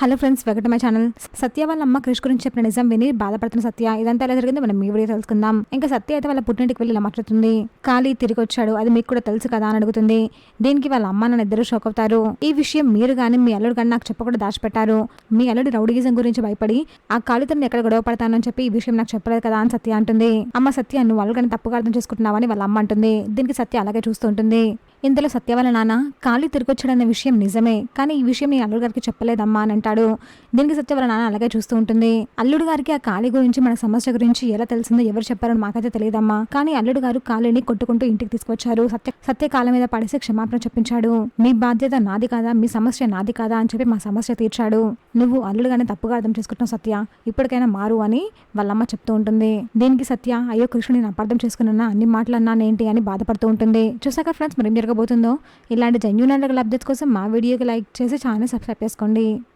Hello friends, welcome to my channel. Satya వాళ్ళ అమ్మ క్రిష్ గురించి చెప్పిన నిజం విని బాధపడుతున్న సత్య. ఇదంతా ఎలా జరిగింది మనం ఈ వీడియో తెలుసుకుందాం. ఇంకా సత్య అయితే వాళ్ళ పుట్టింటికి వెళ్ళి ఇలా మాట్లాడుతుంది. ఖాళీ తిరిగి వచ్చాడు, అది మీకు కూడా తెలుసు కదా అని అడుగుతుంది. దీనికి వాళ్ళ అమ్మ నాన్న ఇద్దరు షాక్ అవుతారు. ఈ విషయం మీరు కానీ మీ అల్లుడు కానీ నాకు చెప్పకుండా దాచిపెట్టారు. మీ అల్లుడి రౌడీయిజం గురించి భయపడి ఆ ఖాళీతో ఎక్కడ గొడవ పడతానని చెప్పి ఈ విషయం నాకు చెప్పలేదు కదా అని సత్య అంటుంది. అమ్మ సత్య, నువ్వు అల్లుడు కానీ తప్పుగా అర్థం చేసుకుంటున్నావని వాళ్ళ అమ్మ అంటుంది. దీనికి సత్య అలాగే చూస్తూ ఉంటుంది. ఇందులో సత్య వాళ్ళ నాన్న ఖాళీ తిరిగొచ్చాడన్న విషయం నిజమే, కానీ ఈ విషయం నీ అల్లుడు గారికి చెప్పలేదమ్మా అని అంటాడు. దీనికి సత్య వాళ్ళ నాన్న అలాగే చూస్తూ ఉంటుంది. అల్లుడు గారికి ఆ ఖాళీ గురించి మన సమస్య గురించి ఎలా తెలిసిందో ఎవరు చెప్పారని మాకైతే తెలియదమ్మా, కానీ అల్లుడు గారు ఖాళీని కొట్టుకుంటూ ఇంటికి తీసుకొచ్చారు. సత్య కాళ్ళ మీద పడేసి క్షమాపణ చెప్పించాడు. మీ బాధ్యత నాది కాదా, మీ సమస్య నాది కాదా అని చెప్పి మా సమస్య తీర్చాడు. నువ్వు అల్లుడుగానే తప్పుగా అర్థం చేసుకుంటున్నావు సత్య, ఇప్పటికైనా మారు అని వాళ్ళమ్మ చెప్తూ ఉంటుంది. దీనికి సత్య, అయ్యో కృష్ణుని అపార్థం చేసుకున్నా, అన్ని మాటలు అన్నానేంటి అని బాధపడుతూ ఉంటుంది. చూసాక ఫ్రెండ్స్, మరి జరగబోతుందో ఇలాంటి జెన్యూన్ అండ్ అప్డేట్స్ కోసం మా వీడియోకి లైక్ చేసి ఛానల్ సబ్స్క్రైబ్ చేసుకోండి.